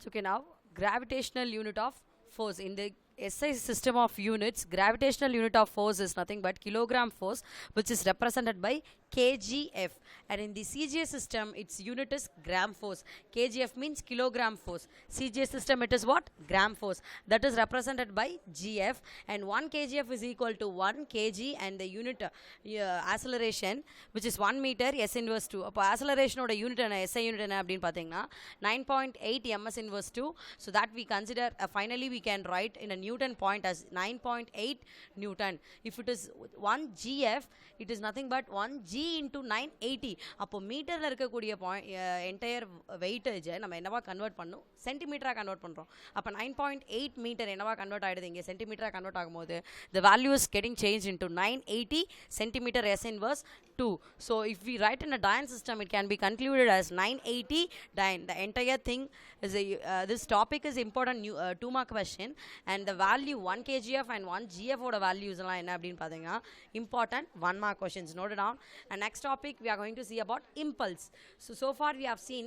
Okay, now gravitational unit of force in the SI system of units. Gravitational unit of force is nothing but kilogram force, which is represented by kgf, and in the CGS system its unit is gram force. Kgf means kilogram force. CGS system it is what? Gram force. That is represented by gf, and 1 kgf is equal to 1 kg, and the unit acceleration which is 1 meter s inverse 2. அப்போ acceleration ஓட unit என்ன, SI unit என்ன அப்படின்னு பார்த்தீங்கன்னா 9.8 ms inverse 2. So that we consider finally we can write in a Newton point as 9.8 Newton. If it is 1 gf, it is nothing but 1 g into 980. அப்போ மீட்டரில் இருக்கக்கூடிய entire வெயிட்டேஜை நம்ம என்னவா கன்வெர்ட் பண்ணணும், சென்டிமீட்டராக கன்வெர்ட் பண்ணுறோம். அப்போ 9.8 மீட்டர் என்னவா கன்வெர்ட் ஆகிடுது, இங்கே சென்டிமீட்டராக கன்வெர்ட் ஆகும்போது the value is getting changed into 980 centimeter s inverse 2. So if we write in a Dian system, it can be concluded as 980 Dian. The entire thing is this topic is important 2 mark question, and the value 1 kgf and 1 gf oda values la enna appdin pathina important 1 mark questions. Note it down. And next topic we are going to see about impulse. So far we have seen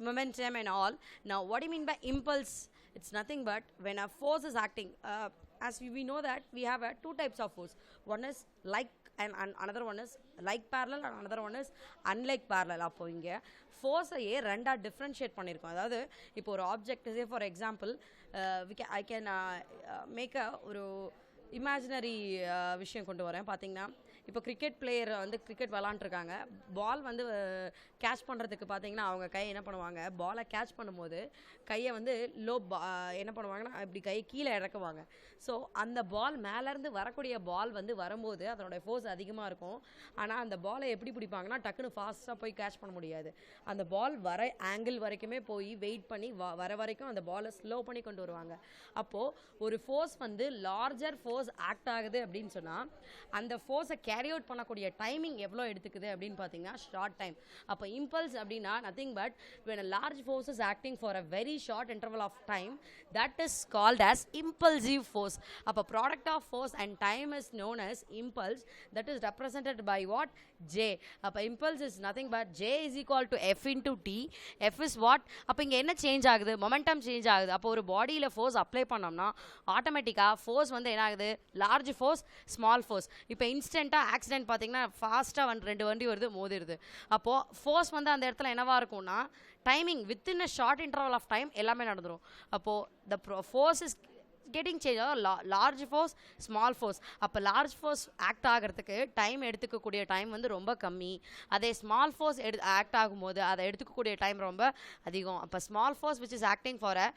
momentum and all. Now what do you mean by impulse? It's nothing but when a force is acting, as we know that we have two types of force. One is like and another one is like parallel, and another one is unlike parallel. அப்போ இங்கே ஃபோர்ஸையே ரெண்டாக differentiate பண்ணியிருக்கோம். அதாவது இப்போ ஒரு object say for example I can make ஒரு imaginary விஷயம் கொண்டு வரேன். பார்த்தீங்கன்னா இப்போ கிரிக்கெட் பிளேயர் வந்து கிரிக்கெட் விளாண்டுருக்காங்க. பால் வந்து கேட்ச் பண்ணுறதுக்கு பார்த்தீங்கன்னா அவங்க கை என்ன பண்ணுவாங்க, பாலை கேட்ச் பண்ணும்போது கையை வந்து என்ன பண்ணுவாங்கன்னா இப்படி கையை கீழே இறக்குவாங்க. ஸோ அந்த பால் மேலேருந்து வரக்கூடிய பால் வந்து வரும்போது அதனுடைய ஃபோர்ஸ் அதிகமாக இருக்கும். ஆனால் அந்த பாலை எப்படி பிடிப்பாங்கன்னா டக்குன்னு ஃபாஸ்ட்டாக போய் கேட்ச் பண்ண முடியாது. அந்த பால் வர ஆங்கிள் வரைக்குமே போய் வெயிட் பண்ணி வர வரைக்கும் அந்த பாலை ஸ்லோ பண்ணி கொண்டு வருவாங்க. அப்போது ஒரு ஃபோர்ஸ் வந்து லார்ஜர் ஃபோர்ஸ் ஆக்ட் ஆகுது அப்படின்னு சொன்னால் அந்த ஃபோர்ஸை கேரி அவுட் பண்ணக்கூடிய டைமிங் எவ்வளோ எடுத்துக்குது அப்படின்னு பார்த்தீங்கன்னா ஷார்ட் டைம். அப்போ இம்பல்ஸ் அப்படின்னா nothing but when a large force is acting for a very short interval of time, that is called as impulsive force. அப்போ product of force and time is known as impulse. That is represented by what? J. அப்போ impulse is nothing but J is equal to F into T. F is what? அப்போ இங்கே என்ன change ஆகுது, momentum change ஆகுது. அப்போ ஒரு பாடியில் force apply பண்ணோம்னா ஆட்டோமேட்டிக்காக ஃபோர்ஸ் வந்து என்ன ஆகுது, லார்ஜ் ஃபோர்ஸ் ஸ்மால் ஃபோர்ஸ். இப்போ இன்ஸ்டண்ட்டாக ஆக்சிடென்ட் பார்த்தீங்கன்னா ஃபாஸ்ட்டாக 2 வண்டி வருது, மோதிடுது. அப்போது ஃபோர்ஸ் வந்து அந்த இடத்துல என்னவா இருக்கும்னா timing within a short interval of time எல்லாமே நடந்துடும். அப்போது the force is getting change, large force small force. அப்போ லார்ஜ் ஃபோர்ஸ் ஆக்ட் ஆகிறதுக்கு டைம் எடுத்துக்கக்கூடிய டைம் வந்து ரொம்ப கம்மி. அதே ஸ்மால் ஃபோர்ஸ் ஆக்ட் ஆகும்போது அதை எடுத்துக்கக்கூடிய டைம் ரொம்ப அதிகம். அப்போ small force which is acting for a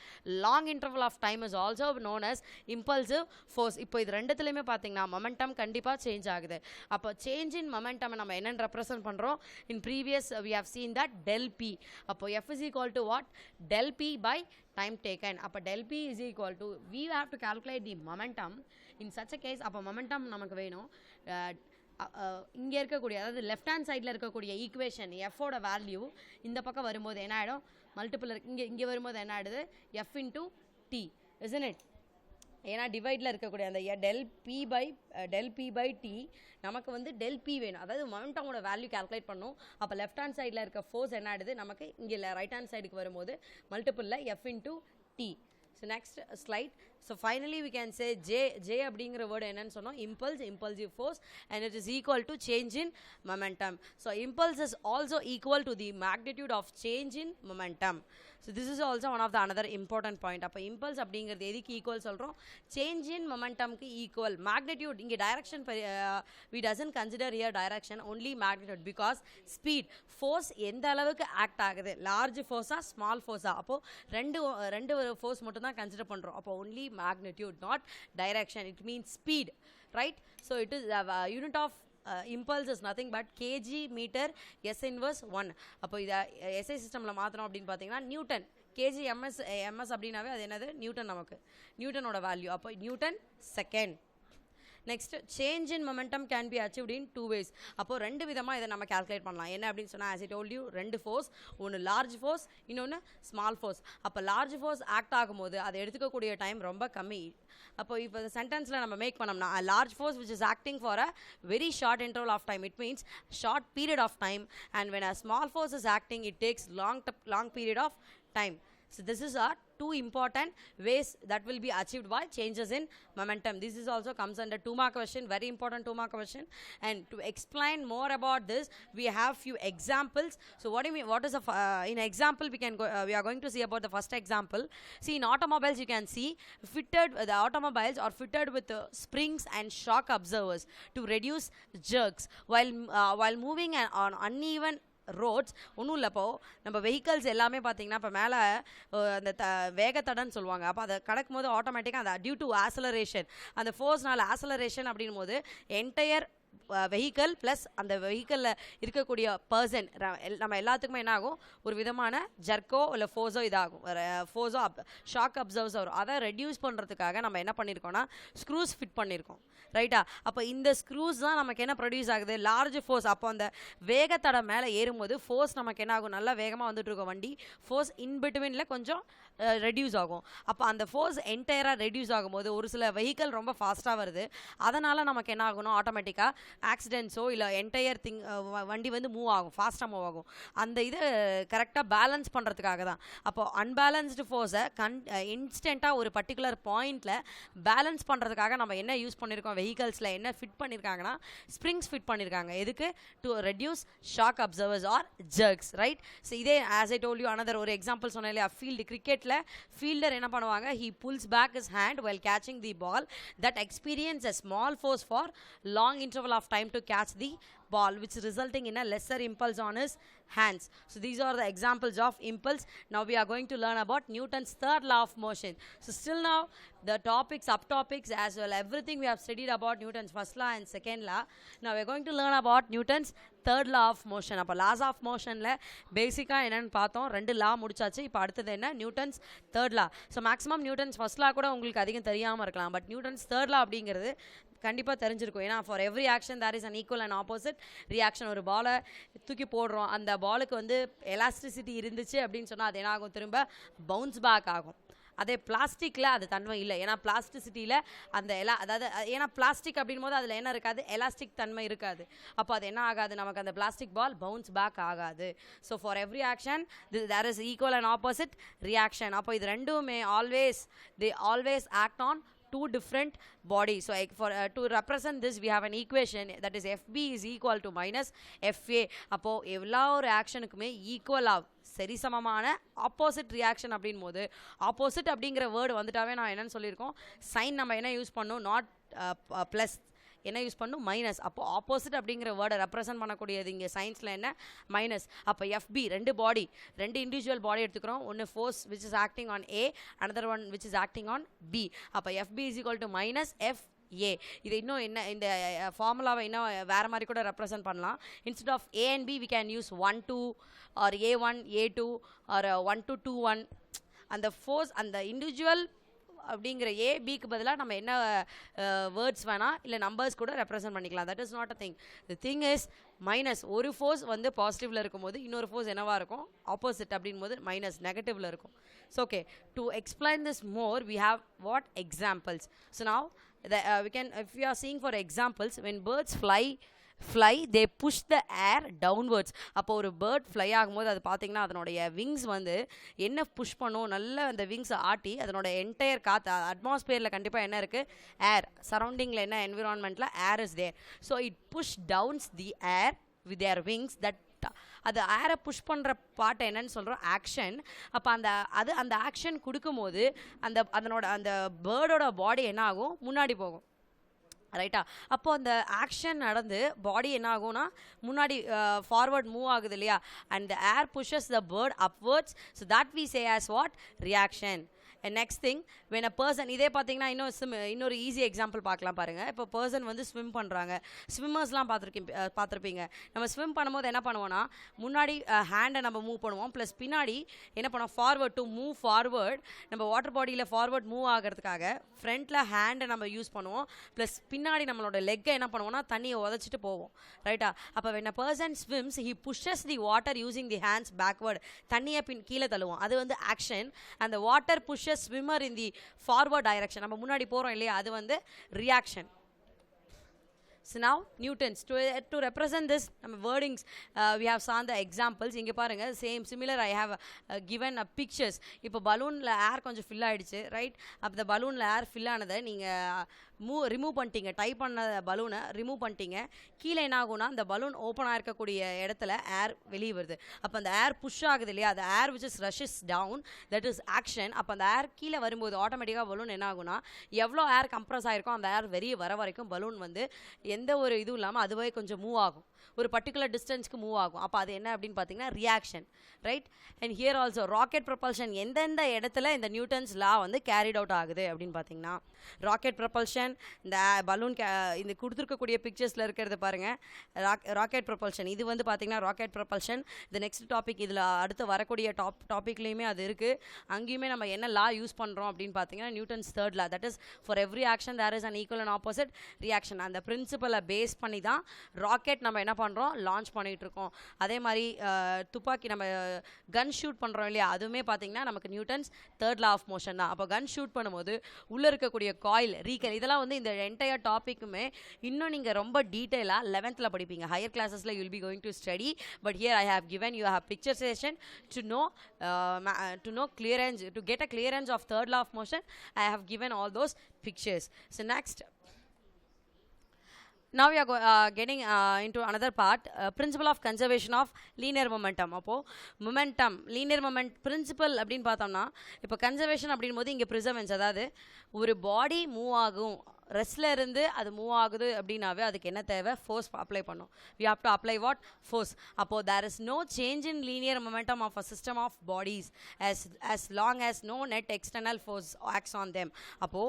long interval of time is also known as impulsive force. இப்போ இது ரெண்டுத்துலையுமே பார்த்தீங்கன்னா மொமெண்டம் கண்டிப்பாக சேஞ்ச் ஆகுது. அப்போ சேஞ்ச் இன் மொமெண்டம் நம்ம என்னென்னு ரெப்ரசென்ட் பண்ணுறோம், in previous we have seen that del P. அப்போ F is equal to what? del P by time taken. அப்போ del P is equal to, we have to calculate the momentum in such a case. அப்போ momentum நமக்கு வேணும். இங்கே இருக்கக்கூடிய, அதாவது left hand சைடில் இருக்கக்கூடிய ஈக்குவேஷன் எஃபோட வேல்யூ இந்த பக்கம் வரும்போது என்ன ஆகிடும், மல்டிபிள் இங்கே வரும்போது என்ன ஆகிடுது, F into D, isn't it? ஏன்னா டிவைடில் இருக்கக்கூடிய அந்த del P by T நமக்கு வந்து del P வேணும். அதாவது மொமெண்டமோட வேல்யூ கால்குலேட் பண்ணும். அப்போ லெஃப்ட் ஹேண்ட் சைடில் இருக்க ஃபோர்ஸ் என்ன ஆகிடுது நமக்கு இங்கே ரைட் ஹேண்ட் சைடுக்கு வரும்போது மல்டிபிளில் F into D. So next slide. So finally we can say J அப்படிங்கிற வேர்டு என்னன்னு சொன்னோம், impulsive force, and it is equal to change in momentum. So impulse is also equal to the magnitude of change in momentum. So this is also one of the another important point. அப்போ impulse அப்படிங்கிறது எதுக்கு equal சொல்கிறோம், change in momentumக்கு equal. magnitude இங்கே direction we doesn't consider here direction, only magnitude, because speed force எந்த அளவுக்கு act ஆகுது, large ஃபோர்ஸா small ஃபோர்ஸா, அப்போது ரெண்டு ஃபோர்ஸ் மட்டும் தான் கன்சிடர் பண்ணுறோம். அப்போ only magnitude, not direction. It means speed, right? So it is unit of impulse is nothing but kg meter s inverse 1. அப்போ இதை SI சிஸ்டமில் மாற்றணும் அப்படின்னு பார்த்தீங்கன்னா நியூட்டன், kg ms அப்படின்னாவே அது என்னது, நியூட்டன், நமக்கு நியூட்டனோட வேல்யூ. அப்போ Newton second. Next change in momentum can be achieved in 2 ways. அப்போ ரெண்டு விதமாக இதை நம்ம கால்குலேட் பண்ணலாம். என்ன அப்படின்னு சொன்னால், ஆஸ் ஐ டோல்ட் யூ, ரெண்டு ஃபோர்ஸ், ஒன்று லார்ஜ் ஃபோர்ஸ், இன்னொன்று ஸ்மால் ஃபோர்ஸ். அப்போ லார்ஜ் ஃபோர்ஸ் ஆக்ட் ஆகும்போது அதை எடுத்துக்கக்கூடிய டைம் ரொம்ப கம்மி. அப்போ இப்போ இந்த சென்டென்ஸில் நம்ம மேக் பண்ணோம்னா, large force which is acting for a very short interval of time, it means short period of time, and when a small force is acting, it takes long period of time. So this is our two important ways that will be achieved by changes in momentum. This is also comes under 2 mark question, very important 2 mark question. And to explain more about this, we have few examples. So what do you mean, what is in example we can go, we are going to see about the first example. See, in automobiles you can see the automobiles are fitted with springs and shock absorbers to reduce jerks while moving on uneven roads. ஒன்றும் இல்லைப்போ நம்ம vehicles எல்லாமே பார்த்தீங்கன்னா இப்போ மேலே அந்த வேகத்தடன்னு சொல்லுவாங்க. அப்போ அதை கடக்கும் போது ஆட்டோமேட்டிக்காக அந்த டியூ டு ஆசலரேஷன், அந்த ஃபோர்ஸ்னால ஆசலரேஷன் அப்படின் போது என்டையர் வெஹிக்கல் ப்ளஸ் அந்த வெஹிக்கலில் இருக்கக்கூடிய பர்சன் நம்ம எல்லாத்துக்குமே என்ன ஆகும், ஒரு விதமான ஜர்க்கோ இல்லை ஃபோர்ஸோ இதாகும், ஃபோர்ஸோ ஷாக் அப்சர்வ்ஸ் வரும். அதை ரெடியூஸ் பண்ணுறதுக்காக நம்ம என்ன பண்ணியிருக்கோம்னா ஸ்க்ரூஸ் ஃபிட் பண்ணியிருக்கோம், ரைட்டா? அப்போ இந்த ஸ்க்ரூஸ் தான் நமக்கு என்ன ப்ரொடியூஸ் ஆகுது, லார்ஜ் ஃபோர்ஸ். அப்போ அந்த வேகத்தடை மேலே ஏறும்போது ஃபோர்ஸ் நமக்கு என்ன ஆகும், நல்லா வேகமாக வந்துட்டு இருக்கோம் வண்டி, ஃபோர்ஸ் இன்பிட்வீனில் கொஞ்சம் ரெடியூஸ் ஆகும். அப்போ அந்த ஃபோர்ஸ் என்டையராக ரெடியூஸ் ஆகும்போது ஒரு சில வெஹிக்கல் ரொம்ப ஃபாஸ்ட்டாக வருது, அதனால் நமக்கு என்ன ஆகணும், ஆட்டோமேட்டிக்காக ஆக்சிடென்ட்ஸோ இல்லை என்டையர் வண்டி வந்து மூவ் ஆகும், ஃபாஸ்ட்டாக மூவ் ஆகும். அந்த இதை கரெக்டாக பேலன்ஸ் பண்ணுறதுக்காக தான். அப்போ அன்பேலன்ஸ்டு ஃபோர்ஸை இன்ஸ்டண்ட்டாக ஒரு பர்டிகுலர் பாயிண்டில் பேலன்ஸ் பண்ணுறதுக்காக நம்ம என்ன யூஸ் பண்ணியிருக்கோம், வெஹிக்கல்ஸில் என்ன ஃபிட் பண்ணியிருக்காங்கன்னா ஸ்ப்ரிங்ஸ் ஃபிட் பண்ணியிருக்காங்க. எதுக்கு, to reduce shock absorbers or jerks, right? So இதே as I told you another ஒரு எக்ஸாம்பிள் சொன்னேன் இல்லையா, ஃபீல்டு கிரிக்கெட்டில் ஃபீல்டர் என்ன பண்ணுவாங்க, he pulls back his hand while catching the ball that experience a small force for long interval of time to catch the ball, which is resulting in a lesser impulse on his hands. So these are the examples of impulse. Now we are going to learn about Newton's third law of motion. So still now the topics, subtopics as well, everything we have studied about Newton's first law and second law. Now we are going to learn about Newton's third law of motion. அப்போ laws of motionல பேசிக்காக என்னென்னு பார்த்தோம், 2 லா முடிச்சாச்சு. இப்போ அடுத்தது என்ன, Newton's third லா. So maximum Newton's first லா கூட உங்களுக்கு அதிகம் தெரியாமல் இருக்கலாம், பட் நியூட்டன்ஸ் தேர்ட் லா அப்படிங்கிறது கண்டிப்பாக தெரிஞ்சிருக்கும். ஏன்னா for every action there is an equal and opposite reaction. ஒரு பாலை தூக்கி போடுறோம், அந்த பாலுக்கு வந்து எலாஸ்டிசிட்டி இருந்துச்சு அப்படின்னு சொன்னால் அது என்ன ஆகும், திரும்ப பவுன்ஸ் பேக் ஆகும். அதே பிளாஸ்டிக்கில் அது தன்மை இல்லை, ஏன்னா பிளாஸ்டிசிட்டியில் அந்த அதாவது ஏன்னா பிளாஸ்டிக் அப்படின் போது அதில் என்ன இருக்காது, எலாஸ்டிக் தன்மை இருக்காது. அப்போ அது என்ன ஆகாது, நமக்கு அந்த பிளாஸ்டிக் பால் பவுன்ஸ் பேக் ஆகாது. So for every action there is equal and opposite reaction. அப்போ இது ரெண்டுமே they always act on 2 different bodies. So to represent this we have an equation that is FB is equal to minus FA. அப்போ எல்லா ஒரு ஆக்ஷனுக்குமே ஈக்குவலாக சரிசமமான opposite reaction அப்படின் போது, opposite அப்படிங்கிற வேர்டு வந்துட்டாவே நான் என்னன்னு சொல்லியிருக்கோம், சைன் நம்ம என்ன யூஸ் பண்ணணும், நாட் ப்ளஸ் என்ன யூஸ் பண்ணும், மைனஸ். அப்போ ஆப்போசிட் அப்படிங்கிற வேர்டை ரெப்ரசென்ட் பண்ணக்கூடியது இங்கே சயின்ஸில் என்ன, மைனஸ். அப்போ எஃப்பி ரெண்டு இண்டிவிஜுவல் பாடி எடுத்துக்கிறோம், ஒன்று force which is acting on A, another one which is acting on B. அப்போ F B is equal to minus F A. இது இன்னும் என்ன, இந்த ஃபார்முலாவை இன்னும் வேறு மாதிரி கூட ரெப்ரசென்ட் பண்ணலாம். Instead of A and B we can use 1-2 or A1 A2 or 1-2 2-1. அந்த ஃபோர்ஸ் அந்த இண்டிவிஜுவல் அப்படிங்கிற ஏ பிக்கு பதிலாக நம்ம என்ன வேர்ட்ஸ் வேணால் இல்லை நம்பர்ஸ் கூட ரெப்ரசென்ட் பண்ணிக்கலாம். That is not a thing. The thing is minus. ஒரு ஃபோர்ஸ் வந்து பாசிட்டிவில் இருக்கும்போது இன்னொரு ஃபோர்ஸ் என்னவாக இருக்கும், ஆப்போசிட் அப்படின் போது மைனஸ் நெகட்டிவில் இருக்கும். So okay, to explain this more we have what examples. So now we can, if we are seeing for examples, when birds fly they push the air downwards. அப்போ ஒரு bird fly ஆகும்போது அது பார்த்தீங்கன்னா அதனுடைய wings வந்து என்ன push பண்ணும், நல்ல அந்த விங்ஸை ஆட்டி அதனோட என்டையர் காற்று அட்மாஸ்பியரில் கண்டிப்பாக என்ன இருக்குது, ஏர் சரௌண்டிங்கில் என்ன என்விரான்மெண்ட்டில் air is there. So it push downs the air with their wings. That அது ஏரை புஷ் பண்ணுற பாட்டை என்னன்னு சொல்கிறோம், ஆக்ஷன். அப்போ அந்த ஆக்ஷன் கொடுக்கும்போது அதனோட அந்த பேர்டோட பாடி என்ன ஆகும், முன்னாடி போகும், ரைட்டா? அப்போது அந்த ஆக்ஷன் நடந்து பாடி என்ன ஆகும்னா முன்னாடி ஃபார்வர்ட் மூவ் ஆகுது இல்லையா, and the air pushes the bird upwards. So that we say as what, reaction. And next thing, when a person இதே பார்த்தீங்கன்னா இன்னொரு ஈஸி எக்ஸாம்பிள் பார்க்கலாம் பாருங்கள். இப்போ பர்சன் வந்து ஸ்விம் பண்ணுறாங்க. ஸ்விம்மர்ஸ்லாம் பார்த்துருப்பீங்க. நம்ம ஸ்விம் பண்ணும்போது என்ன பண்ணுவோம்னா முன்னாடி ஹேண்டை நம்ம மூவ் பண்ணுவோம், ப்ளஸ் பின்னாடி என்ன பண்ணுவோம், ஃபார்வர்ட் டு மூவ் ஃபார்வர்ட். நம்ம வாட்டர் பாடியில் ஃபார்வர்ட் மூவ் ஆகிறதுக்காக ஃப்ரண்ட்டில் ஹேண்டை நம்ம யூஸ் பண்ணுவோம், ப்ளஸ் பின்னாடி நம்மளோட லெக்கை என்ன பண்ணுவோம்னா தண்ணியை உதச்சிட்டு போவோம், ரைட்டா? அப்போ when a person swims he pushes the water using the hands backward. தண்ணியை கீழே தள்ளுவோம், அது வந்து ஆக்ஷன். அந்த water pushes swimmer in the forward direction, நம்ம முன்னாடி போகிறோம் இல்லையா, அது வந்து reaction. So now Newtons to represent this wordings, we have saw the examples. இங்க பாருங்க same similar I have given pictures. இப்போ பலூன்ல ஏர் கொஞ்சம் ஃபில் ஆயிடுச்சு, ரைட்? அப்போ இந்த பலூன்ல ஏர் ஃபில் ஆனதை நீங்க ரிமூவ் பண்ணிட்டீங்க, டைப் பண்ண பலூனை ரிமூவ் பண்ணிட்டீங்க. கீழே என்ன ஆகும்னா அந்த பலூன் ஓப்பன் ஆகிருக்கக்கூடிய இடத்துல ஏர் வெளியே வருது. அப்போ அந்த ஏர் புஷ் ஆகுது இல்லையா, அந்த air which is rushes down, that is action. அப்போ அந்த ஏர் கீழே வரும்போது ஆட்டோமேட்டிக்காக பலூன் என்ன ஆகும்னா எவ்வளோ ஏர் கம்ப்ரஸ் ஆகிருக்கும் அந்த ஏர் வெளியே வர வரைக்கும் பலூன் வந்து எந்த ஒரு இதுவும் இல்லாமல் அதுவே கொஞ்சம் மூவ் ஆகும், ஒரு பர்டிகுலர் டிஸ்டன்ஸ்க்கு மூவ் ஆகும். அப்போ அது என்ன அப்படின்னு பார்த்தீங்கன்னா reaction, right? And here also rocket propulsion எந்தெந்த இடத்துல இந்த நியூட்டன்ஸ் லா வந்து கேரிட் அவுட் ஆகுது அப்படின்னு பார்த்தீங்கன்னா ராக்கெட் ப்ரொபல்ஷன், இந்த பலூன் இந்த கொடுத்துருக்கக்கூடிய பிக்சர்ஸில் இருக்கிறது பாருங்கள், ராக்கெட் ப்ரொபல்ஷன். இது வந்து பார்த்தீங்கன்னா ராக்கெட் ப்ரொபல்ஷன். இந்த நெக்ஸ்ட் டாபிக் இதில் அடுத்து வரக்கூடிய டாப்பிக்லேயுமே அது இருக்குது. அங்கேயுமே நம்ம என்ன லா யூஸ் பண்ணுறோம் அப்படின்னு பார்த்தீங்கன்னா Newton's third law, that is for every action there is an equal and opposite reaction. அந்த பிரின்சிபலை பேஸ் பண்ணி தான் ராக்கெட் நம்ம என்ன பண்ணுறோம், லான்ச் பண்ணிகிட்டு இருக்கோம். அதே மாதிரி துப்பாக்கி நம்ம கன் ஷூட் பண்ணுறோம் இல்லையா, அதுவுமே பார்த்தீங்கன்னா நமக்கு Newton's third law of motion தான். அப்போ கன் ஷூட் பண்ணும்போது உள்ளே இருக்கக்கூடிய காயில் ரீகல் இதெல்லாம் வந்து இந்த என்டையர் டாப்பிக்குமே இன்னும் நீங்கள் ரொம்ப டீட்டெயிலாக 11th படிப்பீங்க. ஹையர் கிளாஸஸில் you'll be going to study, but here I have given you have picture session to know clearance, to get a clearance of third law of motion. I have given all those pictures. So next, now we are getting into another part, principle of conservation of linear momentum. அப்போ momentum linear moment principle அப்படின்னு பார்த்தோம்னா இப்போ conservation அப்படின் போது இங்கே ப்ரிசர்வன்ஸ், அதாவது ஒரு பாடி move ஆகும், ரெஸ்ட்ல இருந்து அது மூவ் ஆகுது அப்படின்னாவே அதுக்கு என்ன தேவை, ஃபோர்ஸ் அப்ளை பண்ணும். we have to apply what, force. அப்போ there is no change in linear momentum of a system of bodies as long as no net external force acts on them. அப்போ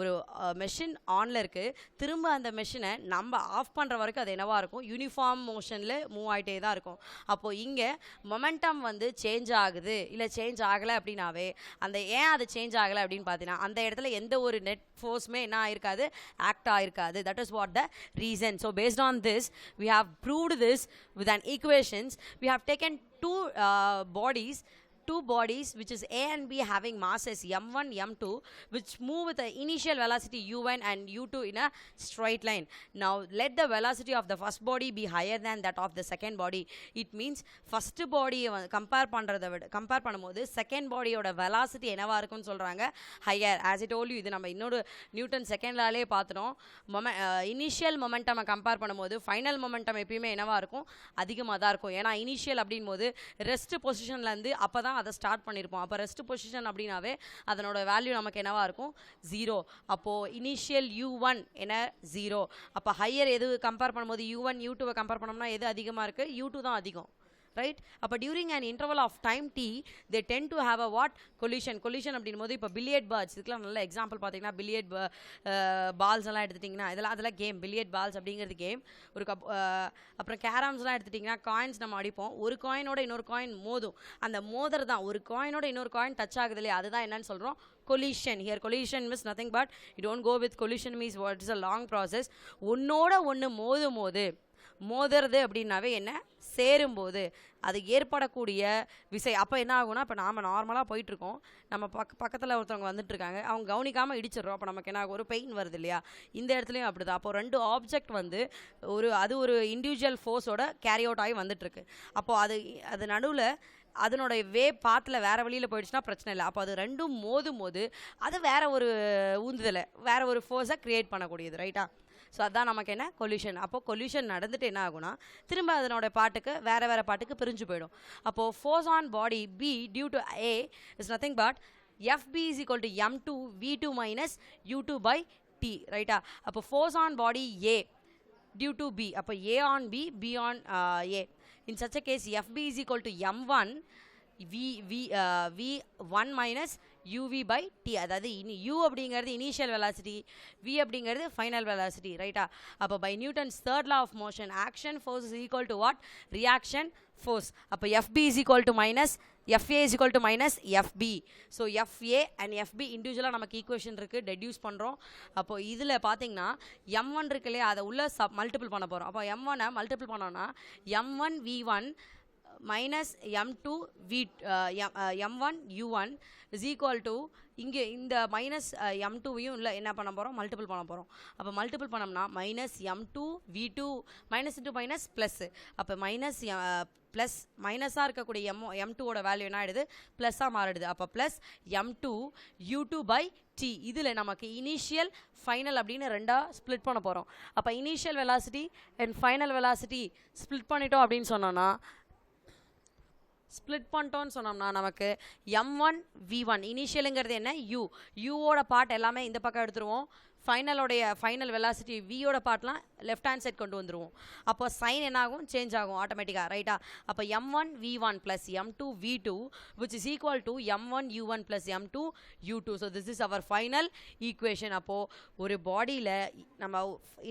ஒரு machine ஆனில் இருக்குது, திரும்ப அந்த மெஷினை நம்ம ஆஃப் பண்ணுற வரைக்கும் அது என்னவாக இருக்கும், யூனிஃபார்ம் மோஷனில் மூவ் ஆகிட்டே தான் இருக்கும். அப்போது இங்கே மொமெண்டம் வந்து சேஞ்ச் ஆகுது இல்லை சேஞ்ச் ஆகலை அப்படின்னாவே அந்த ஏன் அது சேஞ்ச் ஆகலை அப்படின்னு பார்த்தீங்கன்னா அந்த இடத்துல எந்த ஒரு நெட் ஃபோர்ஸுமே என்ன ஆயிருக்காது, ஆக்ட் ஆயிருக்காது. That is what the reason. So based on this we have proved this with an equations. We have taken two bodies which is A and B having masses m1 m2 which move with the initial velocity u1 and u2 in a straight line. Now let the velocity of the first body be higher than that of the second body. It means first body compare பண்ணும்போது second body ஓட velocity என்னவா இருக்கும்னு சொல்றாங்க, higher. As I told you, இது நம்ம இன்னொரு Newton second லாலே பார்த்தோம். Initial momentum compare பண்ணும்போது ஃபைனல் மொமெண்டம் எப்பயுமே என்னவா இருக்கும், அதிகமாக தான் இருக்கும். ஏன்னா இனிஷியல் அப்படின் போது ரெஸ்ட் பொசிஷன்லேருந்து அப்போ தான் அதை ஸ்டார்ட் பண்ணியிருப்போம். அப்போ ரெஸ்ட் பொசிஷன் அப்படின்னாவே அதனோட வேல்யூ நமக்கு என்னவா இருக்கும், 0. அப்போது இனிஷியல் u1 என்ன 0. அப்போ ஹையர் எது கம்பேர் பண்ணும்போது u1 u2 கம்பேர் பண்ணோம்னா எது அதிகமாக இருக்குது, u2 தான் அதிகம், ரைட்? அப்போ during an interval of time t they tend to have a what, collision அப்படின் போது இப்போ பில்லியட் பால்ஸ் இதுக்கெலாம் நல்ல எக்ஸாம்பிள் பார்த்தீங்கன்னா பில்லியட் பால்ஸ் எல்லாம் எடுத்துட்டிங்கன்னா அதெல்லாம் கேம். பில்லியட் பால்ஸ் அப்படிங்கிறது கேம். ஒரு அப்புறம் கேரம்ஸ்லாம் எடுத்துட்டிங்கன்னா காயின்ஸ் நம்ம அடிப்போம், ஒரு காயினோட இன்னொரு காயின் மோதும், அந்த மோதர் தான் ஒரு காயினோட இன்னொரு காயின் டச் ஆகுது இல்லையா, அதுதான் என்னன்னு சொல்கிறோம், collision. Here collision means nothing but you don't go with collision means what is a long process. ஒன்னோட ஒன்று மோதுறது அப்படின்னாவே என்ன, சேரும்போது அது ஏற்படக்கூடிய விசை. அப்போ என்ன ஆகும்னா, இப்போ நாம் நார்மலாக போயிட்டுருக்கோம், நம்ம பக்கத்தில் ஒருத்தவங்க வந்துட்டு இருக்காங்க, அவங்க கவனிக்காமல் இடிச்சிடுறோம், அப்போ நமக்கு என்ன ஆகும், ஒரு பெயின் வருது இல்லையா. இந்த இடத்துலையும் அப்படி தான். அப்போ ரெண்டு ஆப்ஜெக்ட் வந்து அது ஒரு இண்டிவிஜுவல் ஃபோர்ஸோட கேரி அவுட் ஆகி வந்துட்டுருக்கு. அப்போது அது நடுவில் அதனோட பாத்தில் வேறு வழியில் போயிடுச்சுன்னா பிரச்சனை இல்லை. அப்போ அது ரெண்டும் மோது அது வேறு ஒரு ஊந்துதலை வேறு ஒரு ஃபோர்ஸை க்ரியேட் பண்ணக்கூடியது, ரைட்டா? ஸோ அதுதான் நமக்கு என்ன, கொல்யூஷன். அப்போது கொல்யூஷன் நடந்துட்டு என்ன ஆகுனா திரும்ப அதனோட பாட்டுக்கு வேறு பாட்டுக்கு பிரிஞ்சு போயிடும். அப்போது force on body B due to A is nothing but FB is equal to m2 v2 minus u2 by t, ரைட்டா? அப்போ force on body A due to B, அப்போ A on B, B on A. In such a case FB is equal to m1 v1 minus uv by t. அதாவது u அப்படிங்கிறது initial velocity, v அப்படிங்கிறது final velocity, ரைட்டா? அப்போ by Newton's third law of motion action force is equal to what? Reaction force. அப்போ FB is equal to minus FA is equal to minus FB. So FA and FB இண்டிவிஜுவலாக நமக்கு equation இருக்குது, deduce பண்ணுறோம். அப்போ இதில் பார்த்தீங்கன்னா M1 இருக்கு இல்லையா, அதை உள்ள மல்டிபிள் பண்ண போகிறோம். அப்போ M1 மல்டிபிள் பண்ணோன்னா M1 V1 minus M2 M1 U1 is equal to இங்கே இந்த மைனஸ் M2வையும் இல்லை என்ன பண்ண போகிறோம்? மல்டிபிள் பண்ண போகிறோம். அப்போ மல்டிபிள் பண்ணோம்னா minus M2 V2 minus into minus plus. அப்போ மைனஸ் ப்ளஸ் மைனஸாக இருக்கக்கூடிய M2ஓட வேல்யூ என்ன ஆகிடுது? ப்ளஸ்ஸாக மாறிடுது. அப்போ plus M2 U2 by T. இதில் நமக்கு இனிஷியல் ஃபைனல் அப்படின்னு ரெண்டாக ஸ்ப்ளிட் பண்ண போகிறோம். அப்போ initial velocity and final velocity split பண்ணிட்டோம் அப்படின்னு சொன்னோன்னா, ஸ்ப்ளிட் பண்ணிட்டோன்னு சொன்னோம்னா நமக்கு M1 V1 இனிஷியலுங்கிறது என்ன? யூவோட பார்ட் எல்லாமே இந்த பக்கம் எடுத்துருவோம். ஃபைனல் வெலாசிட்டி வியோட பார்ட்லாம் லெஃப்ட் ஹேண்ட் சைட் கொண்டு வந்துடுவோம். அப்போ சைன் என்ன ஆகும்? சேஞ்ச் ஆகும் ஆட்டோமேட்டிக்காக, ரைட்டா? அப்போ M1 V1 plus M2 V2 which is equal to M1 U1 plus M2 U2. So this is our final equation. அப்போது ஒரு பாடியில் நம்ம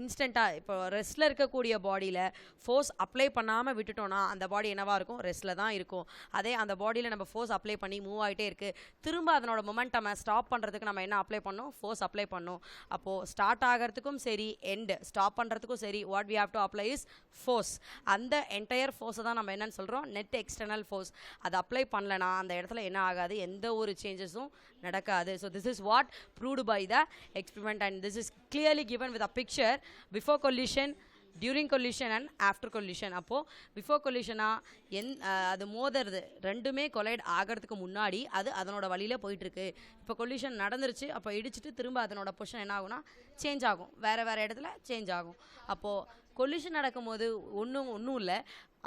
இன்ஸ்டண்ட்டாக இப்போ ரெஸ்ட்டில் இருக்கக்கூடிய பாடியில் ஃபோர்ஸ் அப்ளை பண்ணாமல் விட்டுட்டோன்னா அந்த பாடி என்னவாக இருக்கும்? ரெஸ்ட்டில் தான் இருக்கும். அதே அந்த பாடியில் நம்ம ஃபோர்ஸ் அப்ளை பண்ணி மூவ் ஆகிட்டே இருக்குது, திரும்ப அதனோட மொமெண்டமை ஸ்டாப் பண்ணுறதுக்கு நம்ம என்ன அப்ளை பண்ணோம்? ஃபோர்ஸ் அப்ளை பண்ணோம். அப்போது ஸ்டார்ட் ஆகிறதுக்கும் சரி எண்ட் ஸ்டாப் பண்ணுறதுக்கும் சரி what we have to apply is force. அந்த என்டையர் ஃபோர்ஸை தான் நம்ம என்னன்னு சொல்கிறோம்? Net external force. அதை அப்ளை பண்ணலனா அந்த இடத்துல என்ன ஆகாது? எந்த ஒரு சேஞ்சஸும் நடக்காது. So this is what proved by the experiment and this is clearly given with a picture before collision, during collision and after collision. அப்போது பிஃபோர் கொல்யூஷனாக அது மோதுறது ரெண்டுமே கொலைட் ஆகிறதுக்கு முன்னாடி அது அதனோட வழியில் போயிட்டுருக்கு. இப்போ கொல்யூஷன் நடந்துருச்சு, அப்போ இடிச்சிட்டு திரும்ப அதனோட பொசிஷன் என்ன ஆகும்னா சேஞ்ச் ஆகும், வேறு இடத்துல சேஞ்ச் ஆகும். அப்போது கொல்யூஷன் நடக்கும்போது ஒன்றும் இல்லை,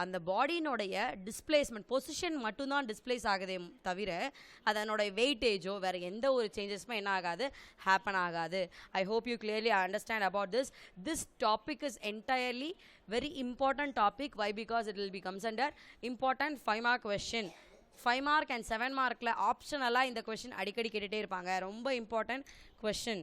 அந்த பாடியினுடைய டிஸ்பிளேஸ்மெண்ட் பொசிஷன் மட்டும்தான் டிஸ்பிளேஸ் ஆகுதே தவிர அதனோட வெயிட்டேஜோ வேறு எந்த ஒரு சேஞ்சஸுமே என்ன ஆகாது? ஹேப்பன் ஆகாது. I hope you clearly understand about this topic is entirely very important topic. Why? Because it will be comes under important 5 mark question. 5 mark and 7 markல ஆப்ஷனலாக இந்த கொஸ்டின் அடிக்கடி கேட்டுகிட்டே இருப்பாங்க. ரொம்ப இம்பார்ட்டன்ட் கொஸ்டின்.